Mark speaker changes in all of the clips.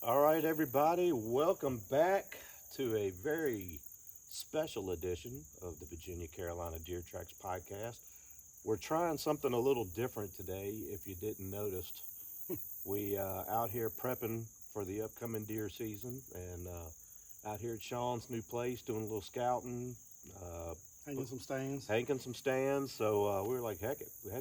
Speaker 1: All right, everybody, welcome back to a very special edition of the Virginia Carolina Deer Tracts podcast. We're trying something a little different today. If you didn't notice, we out here prepping for the upcoming deer season, and out here at Shawn's new place doing a little scouting, uh,
Speaker 2: Hanging some stands.
Speaker 1: hanking some stands. So we were like, heck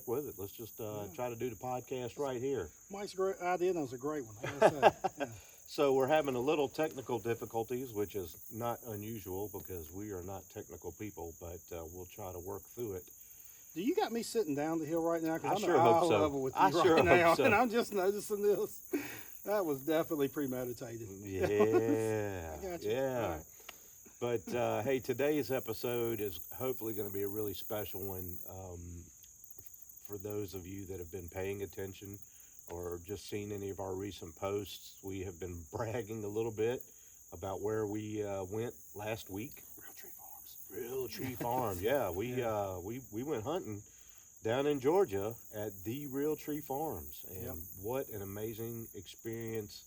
Speaker 1: with it. Let's just try to do the podcast right here.
Speaker 2: Mike's a great idea. That was a great one. I gotta say. Yeah.
Speaker 1: So we're having a little technical difficulties, which is not unusual because we are not technical people, but we'll try to work through it.
Speaker 2: Do you got me sitting down the hill right now?
Speaker 1: I
Speaker 2: Because I'm
Speaker 1: sure
Speaker 2: at
Speaker 1: hope
Speaker 2: eye
Speaker 1: so.
Speaker 2: level with you
Speaker 1: I
Speaker 2: right
Speaker 1: sure hope
Speaker 2: now,
Speaker 1: so.
Speaker 2: and I'm just noticing this. That was definitely premeditated.
Speaker 1: Yeah,
Speaker 2: I got you.
Speaker 1: yeah.
Speaker 2: All right.
Speaker 1: But hey, today's episode is hopefully going to be a really special one for those of you that have been paying attention or just seen any of our recent posts. We have been bragging a little bit about where we went last week.
Speaker 2: Realtree Farms.
Speaker 1: Realtree Farm, yeah. We went hunting down in Georgia at the Realtree Farms, and
Speaker 2: Yep.
Speaker 1: what an amazing experience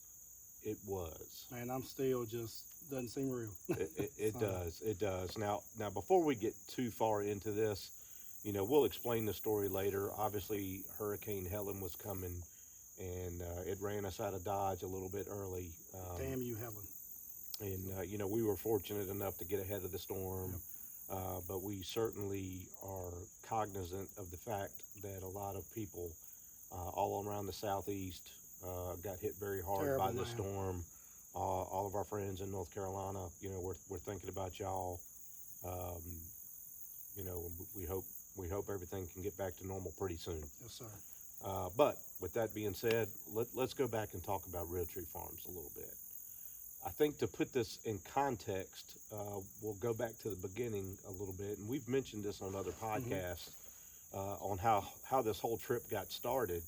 Speaker 1: it was.
Speaker 2: Man, I'm still just doesn't seem real.
Speaker 1: It
Speaker 2: So-
Speaker 1: does. It does. Now, before we get too far into this, we'll explain the story later. Obviously, Hurricane Helen was coming, and it ran us out of Dodge a little bit early.
Speaker 2: Damn you, Helen.
Speaker 1: And we were fortunate enough to get ahead of the storm. But we certainly are cognizant of the fact that a lot of people all around the southeast got hit very hard
Speaker 2: Terrible,
Speaker 1: by the
Speaker 2: man.
Speaker 1: storm. All of our friends in North Carolina, we're thinking about y'all. We hope everything can get back to normal pretty soon.
Speaker 2: Yes, sir.
Speaker 1: But with that being said, let's go back and talk about Realtree Farms a little bit. I think to put this in context, we'll go back to the beginning a little bit, and we've mentioned this on other podcasts on how this whole trip got started.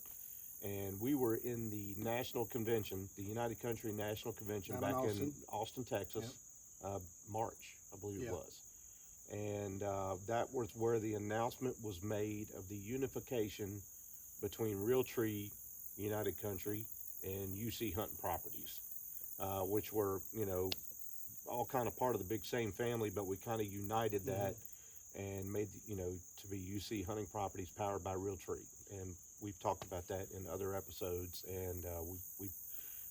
Speaker 1: And we were in the national convention, the United Country National Convention
Speaker 2: Down in
Speaker 1: back in
Speaker 2: Austin.
Speaker 1: Austin, Texas, March, I believe
Speaker 2: Yep.
Speaker 1: it was. And that was where the announcement was made of the unification between Realtree, United Country, and UC Hunting Properties. Which were, all kind of part of the big same family, but we kind of united that and made, to be UC Hunting Properties powered by Realtree. And we've talked about that in other episodes, and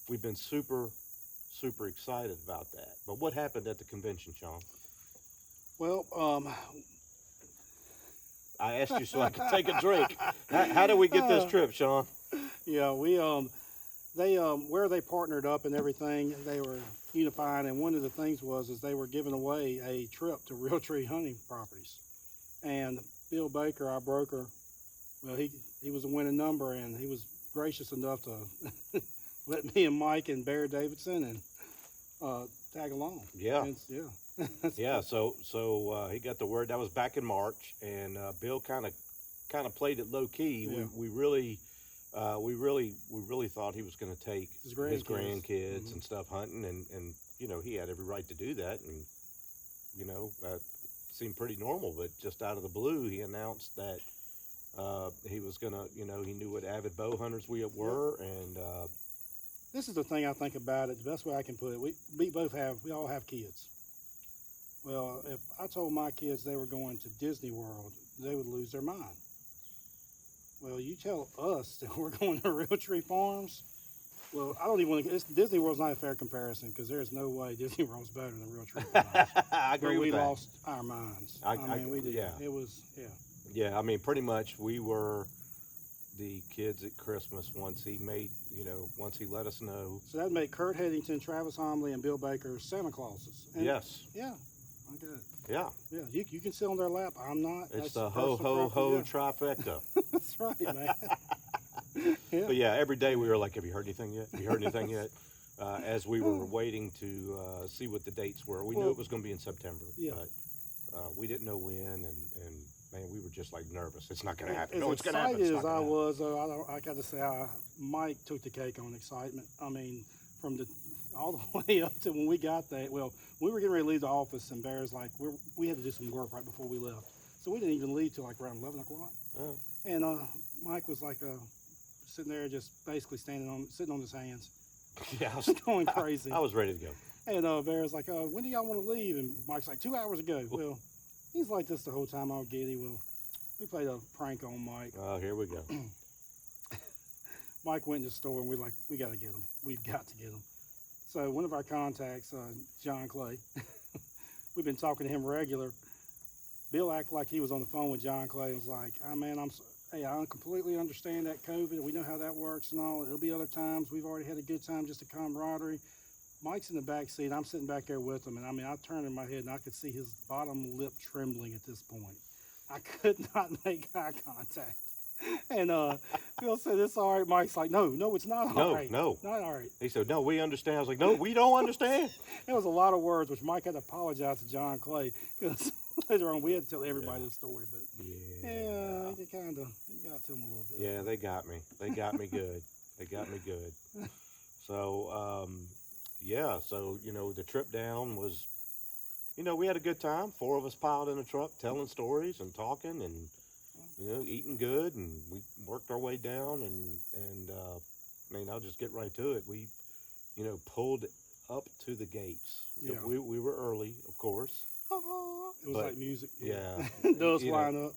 Speaker 1: we've been super, super excited about that. But what happened at the convention, Shawn?
Speaker 2: Well,
Speaker 1: I asked you so I could take a drink. How did we get this trip, Shawn?
Speaker 2: yeah, they where they partnered up and everything, they were unifying, and one of the things is they were giving away a trip to Realtree hunting properties, and Bill Baker, our broker, well, he was a winning number, and he was gracious enough to let me and Mike and Bear Davidson and tag along.
Speaker 1: Yeah.
Speaker 2: And yeah.
Speaker 1: Yeah, so he got the word. That was back in March, and Bill kind of played it low key.
Speaker 2: Yeah.
Speaker 1: We really thought he was going to take
Speaker 2: His
Speaker 1: his
Speaker 2: grandkids.
Speaker 1: grandkids and stuff hunting, and he had every right to do that, and seemed pretty normal. But just out of the blue, he announced that he was gonna, he knew what avid bow hunters we were, and
Speaker 2: This is the thing I think about it. The best way I can put it, we all have kids. Well, if I told my kids they were going to Disney World, they would lose their mind. Well, you tell us that we're going to Realtree Farms. Well, I don't even want to. Disney World's not a fair comparison because there's no way Disney World's better than Realtree Farms.
Speaker 1: I agree
Speaker 2: But
Speaker 1: with
Speaker 2: we
Speaker 1: that.
Speaker 2: lost our minds. I mean, we did.
Speaker 1: yeah.
Speaker 2: It was, yeah.
Speaker 1: Yeah, I mean, pretty much we were the kids at Christmas once he let us know.
Speaker 2: So that made Kurt Headington, Travis Homley, and Bill Baker Santa Clauses. And
Speaker 1: Yes.
Speaker 2: Yeah. I get it.
Speaker 1: Yeah.
Speaker 2: Yeah. You can sit on their lap. I'm not.
Speaker 1: It's
Speaker 2: That's
Speaker 1: the ho,
Speaker 2: personal
Speaker 1: ho, ho
Speaker 2: property.
Speaker 1: trifecta.
Speaker 2: Yeah. That's right, man. Yeah.
Speaker 1: But yeah, every day we were like, have you heard anything yet? Have you heard anything yet? As we were waiting to see what the dates were. We knew
Speaker 2: Well,
Speaker 1: it was going to be in September.
Speaker 2: yeah.
Speaker 1: But we didn't know when, and man, we were just like nervous. It's not going to happen.
Speaker 2: As
Speaker 1: No, it's going to happen. It's
Speaker 2: excited
Speaker 1: not
Speaker 2: as I
Speaker 1: gonna happen.
Speaker 2: was, I got to say, Mike took the cake on excitement. I mean, from all the way up to when we got there. Well, we were getting ready to leave the office, and Bear's like, we had to do some work right before we left, so we didn't even leave till like around 11 o'clock.
Speaker 1: Oh.
Speaker 2: And Mike was like sitting there, just basically sitting on his hands.
Speaker 1: Yeah, I was,
Speaker 2: going crazy.
Speaker 1: I was ready to go.
Speaker 2: And Bear's like, when do y'all want to leave? And Mike's like, 2 hours ago. Well, he's like this the whole time. I'll get him. Well, we played a prank on Mike.
Speaker 1: Oh, here we go.
Speaker 2: Mike went in the store and we're like, we got to get him. We've got to get him. So one of our contacts, John Clay, we've been talking to him regular. Bill acted like he was on the phone with John Clay and was like, man, hey, I completely understand that COVID. We know how that works and all. There'll be other times. We've already had a good time, just a camaraderie. Mike's in the back seat. I'm sitting back there with him. And I mean, I turned in my head and I could see his bottom lip trembling at this point. I could not make eye contact. And Bill said, it's all right. Mike's like, no, it's not all right.
Speaker 1: No.
Speaker 2: Not all right.
Speaker 1: He said, no, we understand. I was like, no, we don't understand.
Speaker 2: There was a lot of words, which Mike had to apologize to John Clay. Because later on, we had to tell everybody the story. But yeah, you kind of got to him a little bit.
Speaker 1: Yeah, they got me. They got me good. They got me good. So, so, the trip down was, we had a good time. 4 of us piled in a truck telling stories and talking and, eating good. And we worked our way down and I'll just get right to it. We, pulled up to the gates.
Speaker 2: Yeah.
Speaker 1: We were early, of course.
Speaker 2: It was like music.
Speaker 1: Yeah.
Speaker 2: Does line up.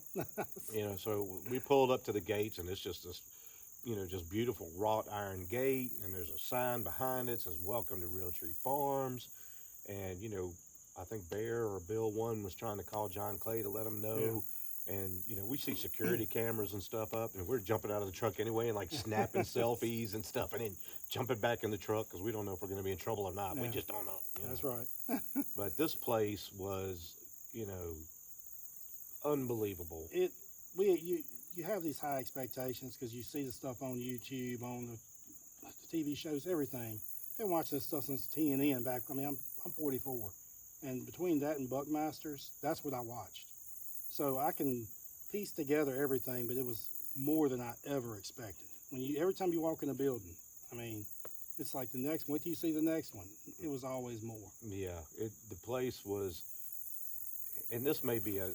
Speaker 1: So we pulled up to the gates and it's just this, just beautiful wrought iron gate. And there's a sign behind it that says, welcome to Realtree Farms. And, I think Bear or Bill one was trying to call John Clay to let him know. Yeah. And, we see security cameras and stuff up, and we're jumping out of the truck anyway and, like, snapping selfies and stuff, and then jumping back in the truck because we don't know if we're going to be in trouble or not. Yeah. We just don't know.
Speaker 2: That's right.
Speaker 1: But this place was, unbelievable.
Speaker 2: You have these high expectations because you see the stuff on YouTube, on the TV shows, everything. I've been watching this stuff since TNN back. I mean, I'm 44, and between that and Buckmasters, that's what I watched. So I can piece together everything, but it was more than I ever expected. Every time you walk in a building, I mean, it's like the next one. Wait till you see the next one. It was always more.
Speaker 1: Yeah, the place was, and this may be a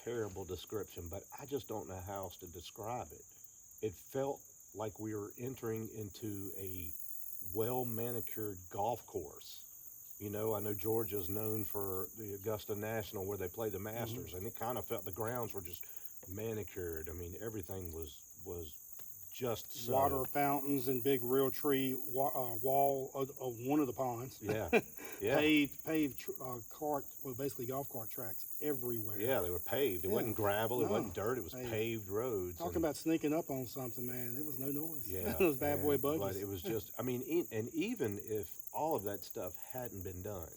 Speaker 1: terrible description, but I just don't know how else to describe it. It felt like we were entering into a well-manicured golf course. I know Georgia's known for the Augusta National where they play the Masters, and it kind of felt the grounds were just manicured. I mean, everything was just so.
Speaker 2: Water fountains and big Realtree wall of one of the ponds.
Speaker 1: Yeah, yeah.
Speaker 2: Paved basically golf cart tracks everywhere.
Speaker 1: Yeah, they were paved. It wasn't gravel. It wasn't dirt. It was paved roads.
Speaker 2: Talking about sneaking up on something, man. There was no noise.
Speaker 1: Yeah,
Speaker 2: those bad boy buggies.
Speaker 1: But it was just. I mean, and even if all of that stuff hadn't been done,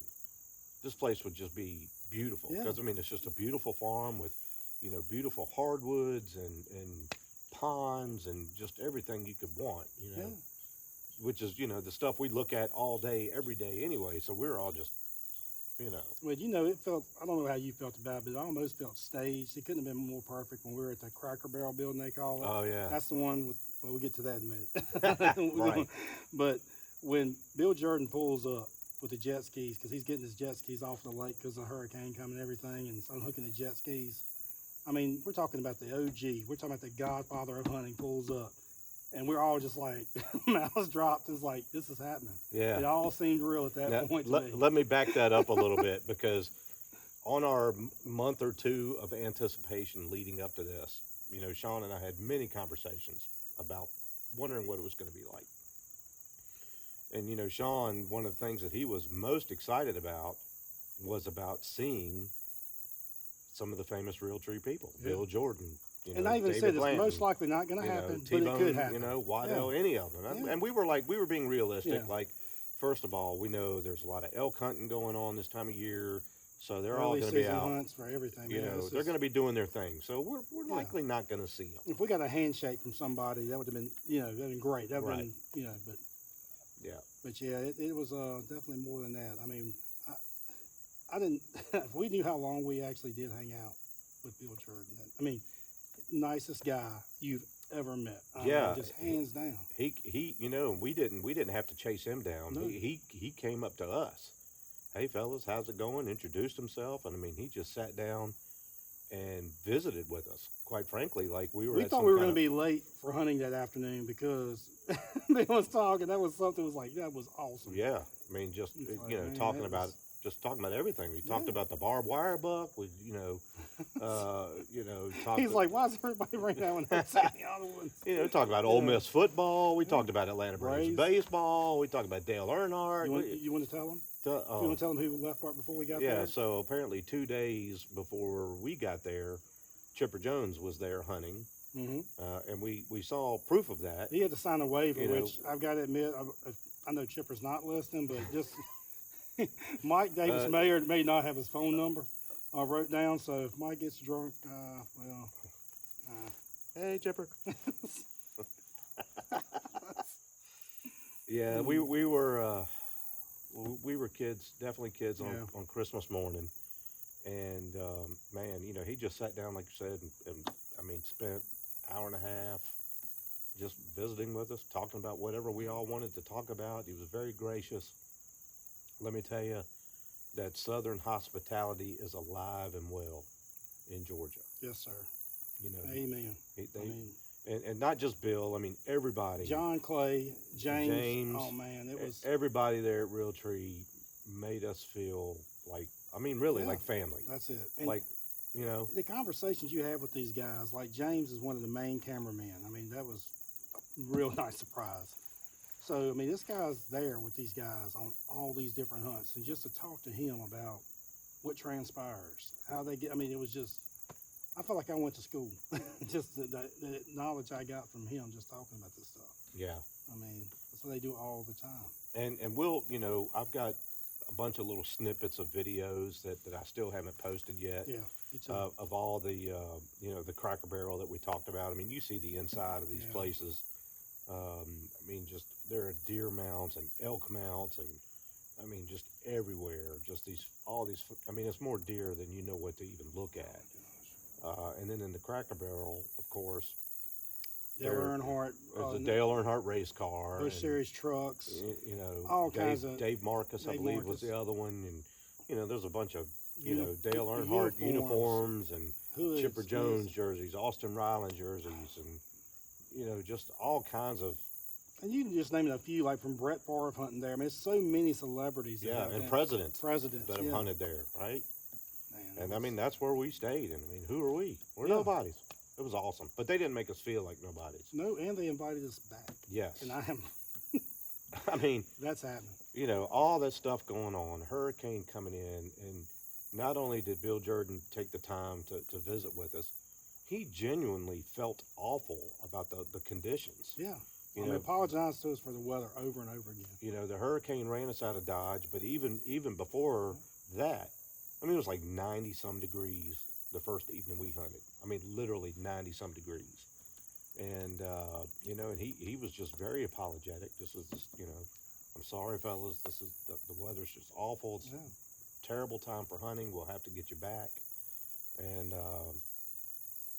Speaker 1: this place would just be beautiful. Because it's just a beautiful farm with, beautiful hardwoods and ponds and just everything you could want. Which is the stuff we look at all day, every day anyway. So we're all just,
Speaker 2: Well, it felt. I don't know how you felt about it, but it almost felt staged. It couldn't have been more perfect when we were at the Cracker Barrel building they call it.
Speaker 1: Oh yeah.
Speaker 2: That's the one. We'll get to that in a minute.
Speaker 1: Right.
Speaker 2: But when Bill Jordan pulls up with the jet skis, because he's getting his jet skis off the lake because of the hurricane coming and everything, and unhooking the jet skis. I mean, we're talking about the OG. We're talking about the godfather of hunting pulls up. And we're all just like, mouths dropped. It's like, this is happening.
Speaker 1: Yeah.
Speaker 2: It all seemed real at that point to me.
Speaker 1: Let me back that up a little bit, because on our month or two of anticipation leading up to this, Shawn and I had many conversations about wondering what it was going to be like. And, Shawn, one of the things that he was most excited about was about seeing some of the famous Realtree people, Bill Jordan,
Speaker 2: and I even
Speaker 1: David
Speaker 2: said
Speaker 1: Blanton,
Speaker 2: it's most likely not going to happen, but
Speaker 1: T-Bone,
Speaker 2: it could happen.
Speaker 1: Waddell, any of them. And we were being realistic. Like, first of all, we know there's a lot of elk hunting going on this time of year, so they're all going to be out.
Speaker 2: Hunts for everything.
Speaker 1: They're going to be doing their thing, so we're likely not going to see them.
Speaker 2: If we got a handshake from somebody, that would have been, that'd been great. That would have been, but.
Speaker 1: Yeah.
Speaker 2: But it was definitely more than that. I mean, I didn't. If we knew how long we actually did hang out with Bill Jordan, I mean, nicest guy you've ever met. Just hands down.
Speaker 1: He we didn't have to chase him down.
Speaker 2: No.
Speaker 1: He came up to us. Hey fellas, how's it going? Introduced himself, and I mean, he just sat down and visited with us. Quite frankly, like we were.
Speaker 2: We
Speaker 1: at
Speaker 2: thought
Speaker 1: some
Speaker 2: we were
Speaker 1: kind
Speaker 2: going to
Speaker 1: of-
Speaker 2: be late for hunting that afternoon because they was talking. That was something. Was like that was awesome.
Speaker 1: Yeah, I mean, just
Speaker 2: It's like,
Speaker 1: you know,
Speaker 2: man,
Speaker 1: talking
Speaker 2: that
Speaker 1: about
Speaker 2: was-
Speaker 1: just talking about everything. We talked
Speaker 2: Yeah.
Speaker 1: about the barbed wire buck. We, talked.
Speaker 2: He's like, why is everybody bringing that one up? The other ones.
Speaker 1: Talked about Ole
Speaker 2: Yeah.
Speaker 1: Miss football. We talked about Atlanta Braves
Speaker 2: Braves.
Speaker 1: baseball. We talked about Dale Earnhardt.
Speaker 2: You want to tell them? You want to tell them who left part before we got
Speaker 1: yeah,
Speaker 2: there?
Speaker 1: so apparently 2 days before we got there, Chipper Jones was there hunting,
Speaker 2: Mm-hmm.
Speaker 1: and we saw proof of that.
Speaker 2: He had to sign a waiver,
Speaker 1: You know.
Speaker 2: which I've got to admit, I know Chipper's not listening, but just Mike Davis Mayer may not have his phone number wrote down. So if Mike gets drunk,
Speaker 1: Hey, Chipper. Yeah, we were kids, definitely kids
Speaker 2: Yeah.
Speaker 1: on Christmas morning, and man, he just sat down like you said, and I mean spent hour and a half just visiting with us, talking about whatever we all wanted to talk about. He was very gracious. Let me tell you that Southern hospitality is alive and well in Georgia.
Speaker 2: yes, sir.
Speaker 1: They,
Speaker 2: Amen.
Speaker 1: and not just Bill. I mean everybody.
Speaker 2: John Clay, James.
Speaker 1: James,
Speaker 2: Oh man, it was.
Speaker 1: everybody there at Realtree made us feel like, I mean, really
Speaker 2: Yeah.
Speaker 1: like family.
Speaker 2: That's it. And
Speaker 1: Like,
Speaker 2: the conversations you have with these guys, like James is one of the main cameramen. I mean, that was a real nice surprise. So, I mean, this guy's there with these guys on all these different hunts, and just to talk to him about what transpires, how they get. I mean, it was just. I felt like I went to school. Just the knowledge I got from him just talking about this stuff.
Speaker 1: Yeah.
Speaker 2: I mean, that's what they do all the time.
Speaker 1: And we'll, I've got a bunch of little snippets of videos that I still haven't posted yet.
Speaker 2: Yeah, me too.
Speaker 1: Of all the, the Cracker Barrel that we talked about. I mean, you see the inside of these
Speaker 2: Yeah.
Speaker 1: places. I mean, just there are deer mounts and elk mounts and, I mean, just everywhere. Just all these. I mean, it's more deer than you know what to even look at. And then in the Cracker Barrel, of course,
Speaker 2: Dale Earnhardt.
Speaker 1: there's a Dale Earnhardt race car.
Speaker 2: Bush
Speaker 1: and,
Speaker 2: Series trucks.
Speaker 1: all
Speaker 2: Dave, kinds of-
Speaker 1: Dave Marcus, I
Speaker 2: Dave
Speaker 1: believe, was
Speaker 2: Marcus.
Speaker 1: the other one, and there's a bunch of
Speaker 2: Uni-
Speaker 1: Dale Earnhardt uniforms and
Speaker 2: hoods,
Speaker 1: Chipper Jones
Speaker 2: yes.
Speaker 1: jerseys, Austin Ryland jerseys, and just all kinds of
Speaker 2: And you can just name a few, like from Brett Favre hunting there. I mean, it's so many celebrities. that have
Speaker 1: and
Speaker 2: been-
Speaker 1: presidents
Speaker 2: presidents
Speaker 1: that have
Speaker 2: yeah.
Speaker 1: hunted there, right?
Speaker 2: Man,
Speaker 1: And I mean that's where we stayed. And I mean, who are we? We're
Speaker 2: Yeah.
Speaker 1: nobodies. It was awesome, but they didn't make us feel like nobodies.
Speaker 2: no, and they invited us back,
Speaker 1: Yes,
Speaker 2: and I am.
Speaker 1: I mean.
Speaker 2: That's happening.
Speaker 1: All that stuff going on, hurricane coming in, and not only did Bill Jordan take the time to visit with us, he genuinely felt awful about the conditions.
Speaker 2: Yeah.
Speaker 1: You
Speaker 2: I mean,
Speaker 1: know,
Speaker 2: apologize to us for the weather over and over again.
Speaker 1: the hurricane ran us out of Dodge, but even before that, I mean, it was like 90 some degrees the first evening we hunted. I mean, literally 90 some degrees. And, and he was just very apologetic. This is just, I'm sorry, fellas. This is the weather's just awful. It's
Speaker 2: Yeah.
Speaker 1: a terrible time for hunting. We'll have to get you back. And,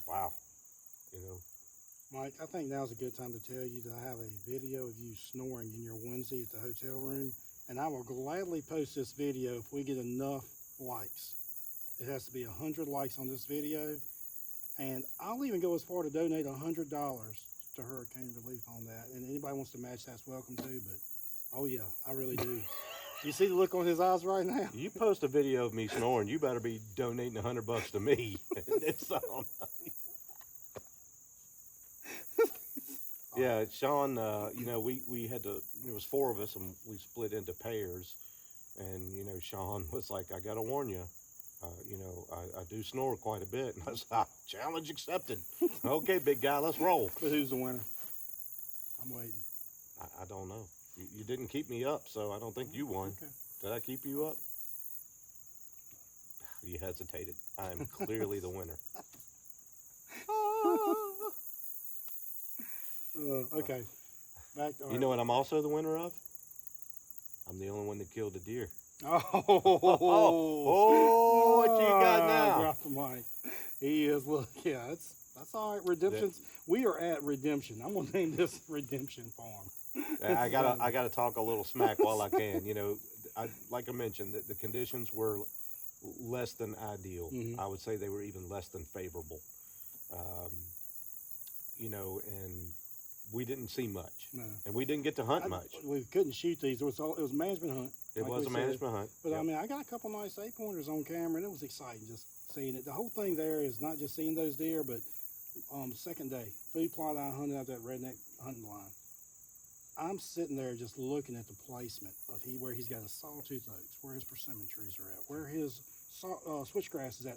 Speaker 1: wow,
Speaker 2: Mike, I think now's a good time to tell you that I have a video of you snoring in your onesie at the hotel room, and I will gladly post this video if we get enough likes. It has to be 100 likes on this video, and I'll even go as far to donate $100 to hurricane relief on that. And anybody wants to match, that's welcome too. But oh yeah, I really do. You see the look on his eyes right now?
Speaker 1: you post a video of me snoring, you better be donating $100 to me. It's, yeah, Shawn, we had to, it was 4 of us and we split into pairs. And, Shawn was like, I got to warn you, I do snore quite a bit. And I was like, challenge accepted. Okay, big guy, let's roll.
Speaker 2: But who's the winner? I'm waiting.
Speaker 1: I don't know. You didn't keep me up, so I don't think you won.
Speaker 2: Okay.
Speaker 1: Did I keep you up? You hesitated. I am clearly the winner.
Speaker 2: Okay. Back to
Speaker 1: You know what I'm also the winner of? I'm the only one that killed a deer.
Speaker 2: Oh,
Speaker 1: what you got now?
Speaker 2: Drop the mic. He is. Look, yeah, that's all right. Redemption's. We are at Redemption. I'm gonna name this Redemption Farm.
Speaker 1: I gotta talk a little smack while I can. Like I mentioned, the conditions were less than ideal.
Speaker 2: Mhm.
Speaker 1: I would say they were even less than favorable. Um, and we didn't see much,
Speaker 2: No.
Speaker 1: and we didn't get to hunt much.
Speaker 2: We couldn't shoot these. It was a management hunt.
Speaker 1: It
Speaker 2: like
Speaker 1: was
Speaker 2: we
Speaker 1: a
Speaker 2: said.
Speaker 1: management hunt.
Speaker 2: But
Speaker 1: Yep.
Speaker 2: I mean, I got a couple nice 8-pointers on camera, and it was exciting just seeing it. The whole thing there is not just seeing those deer, but second day, food plot I hunted out that redneck hunting line. I'm sitting there just looking at the placement of where he's got his sawtooth oaks, where his persimmon trees are at, where his switchgrass is at.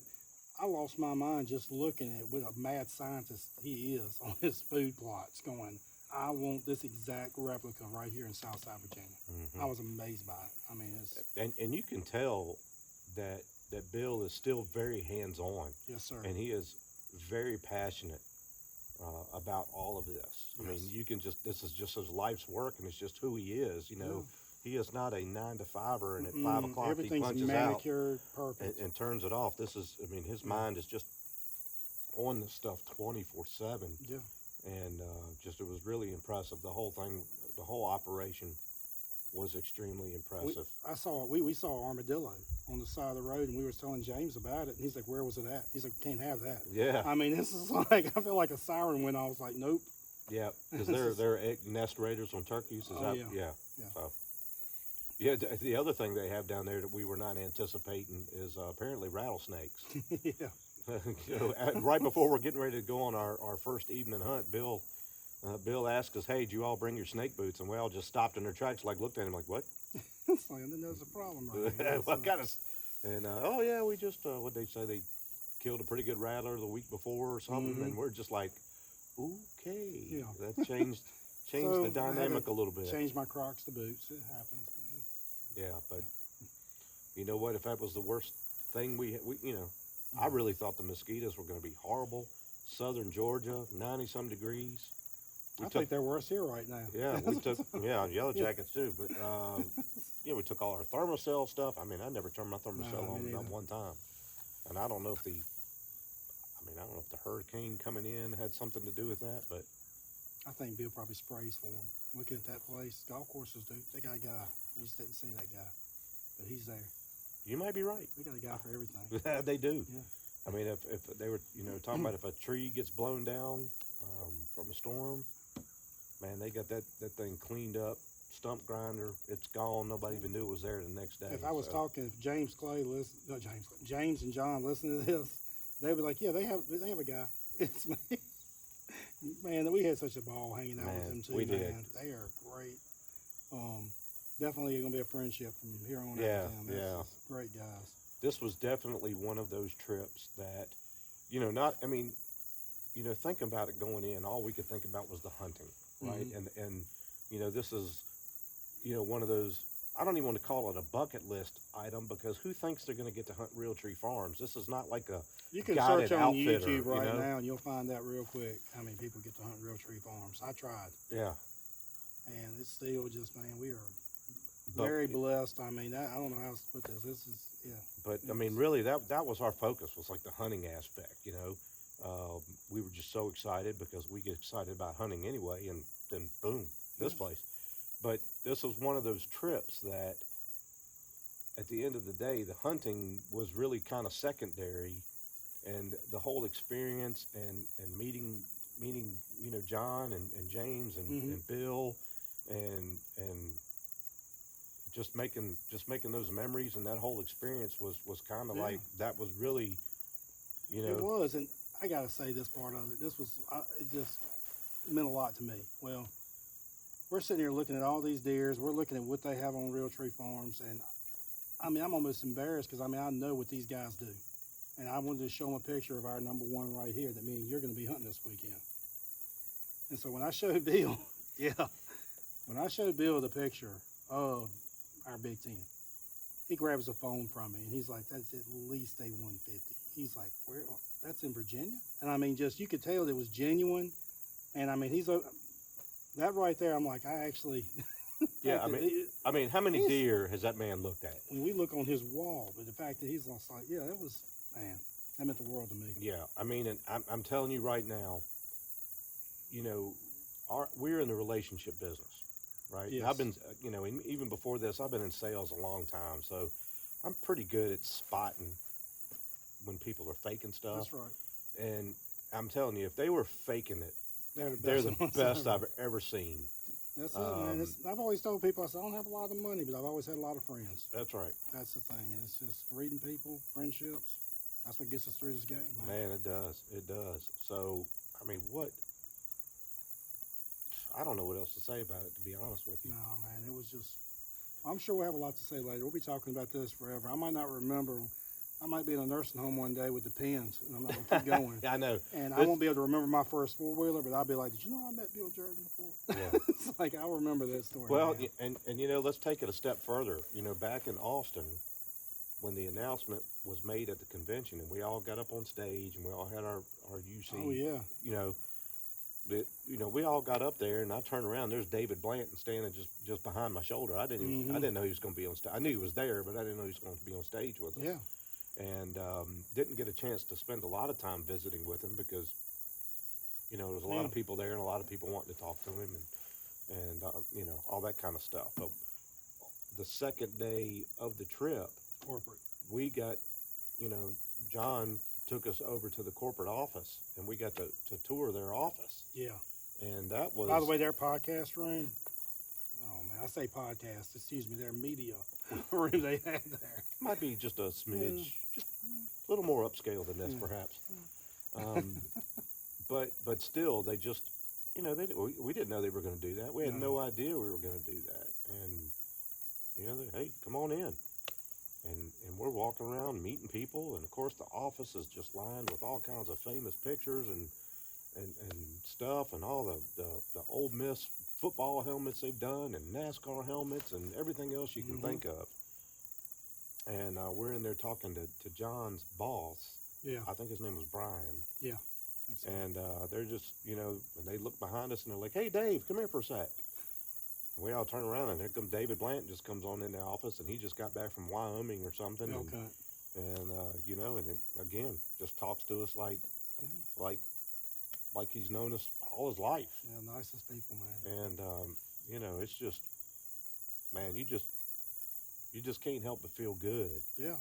Speaker 2: I lost my mind just looking at what a mad scientist he is on his food plots going, I want this exact replica right here in Southside Virginia.
Speaker 1: Mm-hmm.
Speaker 2: I was amazed by it. I mean,
Speaker 1: and you can tell that Bill is still very hands-on.
Speaker 2: Yes, sir.
Speaker 1: And he is very passionate about all of this. I mean, you can this is just his life's work, and it's just who he is. He is not a 9-to-5er, and at 5 o'clock he
Speaker 2: everything's
Speaker 1: punches
Speaker 2: manicured,
Speaker 1: out
Speaker 2: perfect.
Speaker 1: and turns it off. His mind is just on this stuff 24/7.
Speaker 2: Yeah.
Speaker 1: And it was really impressive. The whole thing, the whole operation was extremely impressive.
Speaker 2: We saw armadillo on the side of the road, and we were telling James about it, and he's like, where was it at? He's like, can't have that.
Speaker 1: Yeah.
Speaker 2: I mean, this is like, I feel like a siren went off. I was like, nope.
Speaker 1: Yeah, because they're egg nest raiders on turkeys. Yeah. So, the other thing they have down there that we were not anticipating is apparently rattlesnakes.
Speaker 2: Yeah.
Speaker 1: Right before we're getting ready to go on our first evening hunt, Bill asked us, "Hey, did you all bring your snake boots?" And we all just stopped in our tracks, looked at him like, "What?"
Speaker 2: It's like, then there's a problem right there.
Speaker 1: What kind of? And oh yeah, we just what they say they killed a pretty good rattler the week before or something, and we're just like, okay,
Speaker 2: Yeah.
Speaker 1: that changed
Speaker 2: So,
Speaker 1: the dynamic a little bit.
Speaker 2: Changed my Crocs to boots. It happens.
Speaker 1: Yeah, but you know what? If that was the worst thing I really thought the mosquitoes were going to be horrible. Southern Georgia, 90-some degrees.
Speaker 2: I think they're worse here right now.
Speaker 1: Yeah, we took yellow jackets too, but we took all our thermocell stuff. I mean, I never turned my thermocell on not one time, and I don't know if the hurricane coming in had something to do with that, but
Speaker 2: I think Bill probably sprays for them. Looking at that place, golf courses do. They got a guy. We just didn't see that guy, but he's there.
Speaker 1: You might be right.
Speaker 2: They got a guy for everything.
Speaker 1: They do.
Speaker 2: Yeah.
Speaker 1: I mean, if they were talking about if a tree gets blown down from a storm, man, they got that thing cleaned up, stump grinder, it's gone. Nobody even knew it was there the next day.
Speaker 2: If I was talking, if James and John listen to this, they'd be like, yeah, they have a guy. It's me. Man, we had such a ball hanging out with them too.
Speaker 1: We did.
Speaker 2: Man. They are great. Definitely going to be a friendship from here on out.
Speaker 1: Yeah,
Speaker 2: with them.
Speaker 1: yeah.
Speaker 2: Great guys.
Speaker 1: This was definitely one of those trips that, thinking about it going in, all we could think about was the hunting, right?
Speaker 2: Mm-hmm.
Speaker 1: And this is, one of those, I don't even want to call it a bucket list item because who thinks they're going to get to hunt Realtree Farms? This is not like a
Speaker 2: You can
Speaker 1: guided
Speaker 2: search on
Speaker 1: outfitter,
Speaker 2: YouTube right now and you'll find that real quick how many people get to hunt Realtree Farms. I tried.
Speaker 1: Yeah.
Speaker 2: And it's still just, man, we are very blessed. I mean, I don't know how else to put this. This is, yeah.
Speaker 1: But I mean, really, that was our focus, was like the hunting aspect. We were just so excited because we get excited about hunting anyway, and then boom, this place. But this was one of those trips that, at the end of the day, the hunting was really kind of secondary, and the whole experience and meeting John and James and Bill and just making those memories, and that whole experience was kind of like, that was really,
Speaker 2: It was, and I gotta say this part of it. This was it just meant a lot to me. Well, we're sitting here looking at all these deers. We're looking at what they have on Realtree Farms, and I mean, I'm almost embarrassed because I know what these guys do, and I wanted to show them a picture of our number one right here. That means you're going to be hunting this weekend. And so when I showed Bill, when I showed Bill the picture of our Big Ten, he grabs a phone from me and he's like, "That's at least a 150." He's like, "Where? That's in Virginia?" And I mean, just you could tell it was genuine. And I mean, that right there. I'm like, I actually.
Speaker 1: Yeah, I mean, how many deer has that man looked at?
Speaker 2: When we look on his wall, but the fact that he's just like, that was, man, that meant the world to me.
Speaker 1: Yeah, I mean, and I'm telling you right now, we're in the relationship business, right?
Speaker 2: Yes.
Speaker 1: I've been, even before this, I've been in sales a long time. So I'm pretty good at spotting when people are faking stuff.
Speaker 2: That's right.
Speaker 1: And I'm telling you, if they were faking it,
Speaker 2: They're the
Speaker 1: they're the
Speaker 2: ones
Speaker 1: best
Speaker 2: ever.
Speaker 1: I've ever seen.
Speaker 2: That's it, man. I've always told people, I said, I don't have a lot of money, but I've always had a lot of friends.
Speaker 1: That's right.
Speaker 2: That's the thing. And it's just reading people, friendships. That's what gets us through this game, man.
Speaker 1: Man, it does. It does. So, I mean, I don't know what else to say about it, to be honest with you.
Speaker 2: No, man, it was just, I'm sure we'll have a lot to say later. We'll be talking about this forever. I might not remember. I might be in a nursing home one day with the pins, and I'm not going to keep going.
Speaker 1: Yeah, I know.
Speaker 2: And I won't be able to remember my first four-wheeler, but I'll be like, did you know I met Bill Jordan before?
Speaker 1: Yeah.
Speaker 2: It's like, I'll remember that story.
Speaker 1: Well,
Speaker 2: man.
Speaker 1: and you know, let's take it a step further. You know, back in Austin, when the announcement was made at the convention, and we all got up on stage, and we all had our UC.
Speaker 2: Oh, yeah.
Speaker 1: You know, we all got up there, and I turned around. There's David Blanton standing just behind my shoulder. I didn't even, I didn't know he was going to be on stage. I knew he was there, but I didn't know he was going to be on stage with us.
Speaker 2: Yeah.
Speaker 1: And didn't get a chance to spend a lot of time visiting with him because, you know, there was a lot of people there and a lot of people wanting to talk to him and you know, all that kind of stuff. But the second day of the trip,
Speaker 2: Corporate.
Speaker 1: we got, you know, John took us over to the corporate office and we got to tour their office.
Speaker 2: Yeah.
Speaker 1: And that was...
Speaker 2: By the way, their podcast room, oh, man, I say podcast, excuse me, their media room they had there.
Speaker 1: Might be just a smidge, just a little more upscale than this, perhaps. But still, they just, you know, we didn't know they were going to do that. We had no idea we were going to do that. And, you know, hey, come on in. And we're walking around meeting people. And, of course, the office is just lined with all kinds of famous pictures and stuff and all the Ole Miss football helmets they've done and NASCAR helmets and everything else you can think of. And we're in there talking to John's boss.
Speaker 2: Yeah.
Speaker 1: I think his name was Brian.
Speaker 2: Yeah. So.
Speaker 1: And they're just, you know, and they look behind us and they're like, hey, Dave, come here for a sec. And we all turn around and here comes David Blanton just comes on in the office and he just got back from Wyoming or something.
Speaker 2: Okay.
Speaker 1: And you know, and it, again, just talks to us like he's known us all his life.
Speaker 2: Yeah, nicest people, man.
Speaker 1: And, you know, it's just, man, you just can't help but feel good.
Speaker 2: Yeah.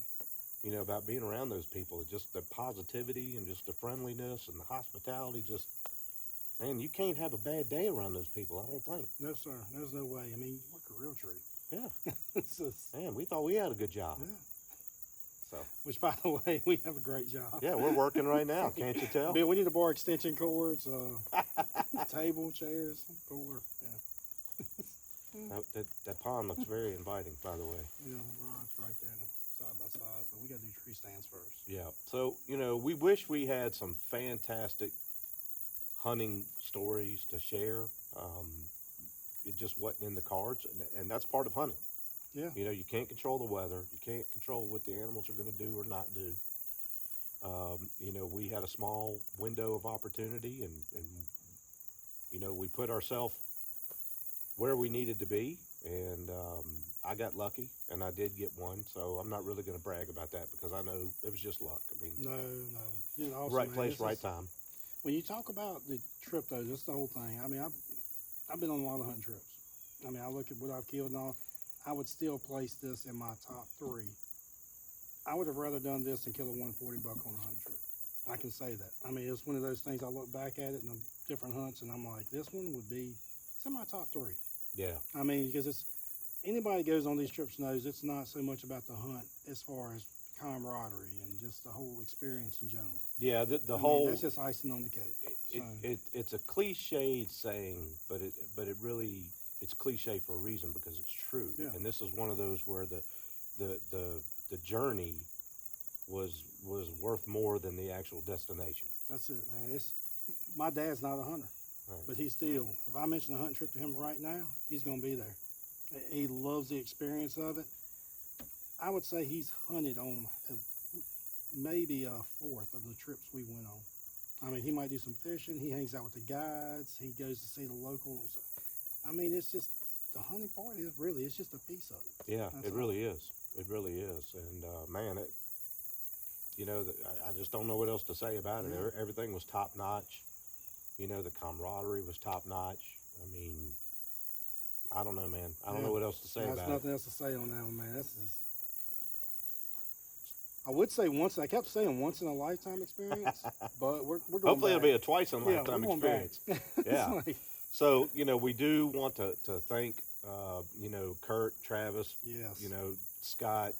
Speaker 1: You know, about being around those people. Just the positivity and just the friendliness and the hospitality. Just, man, you can't have a bad day around those people, I don't think.
Speaker 2: No, sir. There's no way. I mean, you work at Realtree.
Speaker 1: Yeah.
Speaker 2: It's just,
Speaker 1: Man, we thought we had a good job.
Speaker 2: yeah.
Speaker 1: So.
Speaker 2: Which, by the way, we have a great job.
Speaker 1: Yeah, we're working right now. Can't you tell?
Speaker 2: Bill, we need to borrow extension cords, table, chairs, cooler. Yeah.
Speaker 1: That pond looks very inviting, by the way.
Speaker 2: Yeah, rods right there, side by side. But we got to do tree stands first.
Speaker 1: Yeah. So, you know, we wish we had some fantastic hunting stories to share. It just wasn't in the cards, and that's part of hunting.
Speaker 2: Yeah.
Speaker 1: You know, you can't control the weather. You can't control what the animals are going to do or not do. You know, we had a small window of opportunity, and you know, we put ourselves where we needed to be, and I got lucky, and I did get one. So I'm not really going to brag about that because I know it was just luck. I mean,
Speaker 2: No. You know, also,
Speaker 1: right
Speaker 2: man,
Speaker 1: place, right time.
Speaker 2: When you talk about the trip, though, that's the whole thing. I mean, I've been on a lot of hunting trips. I mean, I look at what I've killed and all. I would still place this in my top 3. I would have rather done this than kill a 140 buck on a hunting trip. I can say that. I mean, it's one of those things I look back at it in the different hunts, and I'm like, this one would be, it's in my top 3.
Speaker 1: Yeah.
Speaker 2: I mean, because it's, anybody goes on these trips knows it's not so much about the hunt as far as camaraderie and just the whole experience in general.
Speaker 1: Yeah, the
Speaker 2: I mean,
Speaker 1: whole
Speaker 2: that's just icing on the cake.
Speaker 1: It's a cliched saying, but it really, it's cliche for a reason because it's true.
Speaker 2: Yeah.
Speaker 1: And this is one of those where the journey was worth more than the actual destination.
Speaker 2: That's it, man. My dad's not a hunter,
Speaker 1: Right.
Speaker 2: but he still, if I mention a hunting trip to him right now, he's going to be there. He loves the experience of it. I would say he's hunted on maybe a fourth of the trips we went on. I mean, he might do some fishing. He hangs out with the guides. He goes to see the locals. I mean, it's just, the hunting part is really, it's just a piece of it.
Speaker 1: Yeah,
Speaker 2: That's
Speaker 1: it
Speaker 2: all.
Speaker 1: really is. It really is. And man, you know, I just don't know what else to say about it.
Speaker 2: Yeah.
Speaker 1: Everything was top notch. You know, the camaraderie was top notch. I mean, I don't know, man. I don't know what else to say
Speaker 2: There's
Speaker 1: about
Speaker 2: nothing else to say on that one, man. That's just, I would say I kept saying once in a lifetime experience, but we're going
Speaker 1: Hopefully
Speaker 2: back.
Speaker 1: it'll be a twice in a lifetime
Speaker 2: we're going
Speaker 1: experience.
Speaker 2: back.
Speaker 1: Yeah.
Speaker 2: It's like,
Speaker 1: So, we do want to thank, Kurt, Travis,
Speaker 2: yes.
Speaker 1: Scott,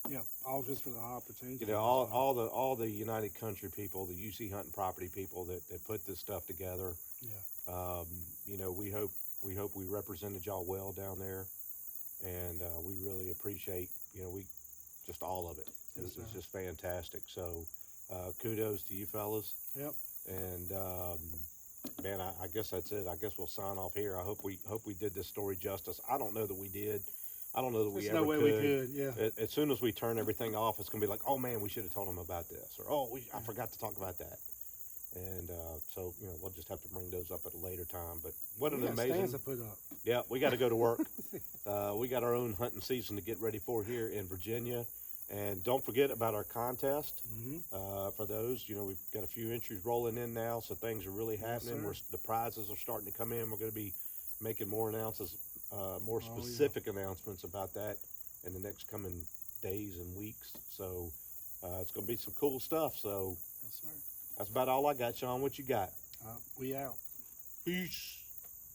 Speaker 2: Yeah, all just for the opportunity.
Speaker 1: all the United Country people, the UC Hunting Property people that put this stuff together.
Speaker 2: Yeah.
Speaker 1: We hope we represented y'all well down there, and we really appreciate we just all of it.
Speaker 2: Yes,
Speaker 1: It's just fantastic. So kudos to you fellas.
Speaker 2: Yep.
Speaker 1: And man, I guess that's it. I guess we'll sign off here. I hope we did this story justice. I don't know that we did. I don't know that we
Speaker 2: There's
Speaker 1: ever
Speaker 2: no way
Speaker 1: could.
Speaker 2: we could. Yeah.
Speaker 1: As soon as we turn everything off, it's gonna be like, oh man, we should have told them about this, or I forgot to talk about that. And so we'll just have to bring those up at a later time. But what an amazing
Speaker 2: stands to put up.
Speaker 1: Yeah, we got to go to work. We got our own hunting season to get ready for here in Virginia. And don't forget about our contest.
Speaker 2: Mm-hmm.
Speaker 1: For those, we've got a few entries rolling in now, so things are really happening.
Speaker 2: Yes,
Speaker 1: The prizes are starting to come in. We're going to be making more more
Speaker 2: Oh,
Speaker 1: specific announcements about that in the next coming days and weeks. So it's going to be some cool stuff. So
Speaker 2: Yes, sir.
Speaker 1: that's about all I got, Shawn. What you got?
Speaker 2: We out.
Speaker 1: Peace.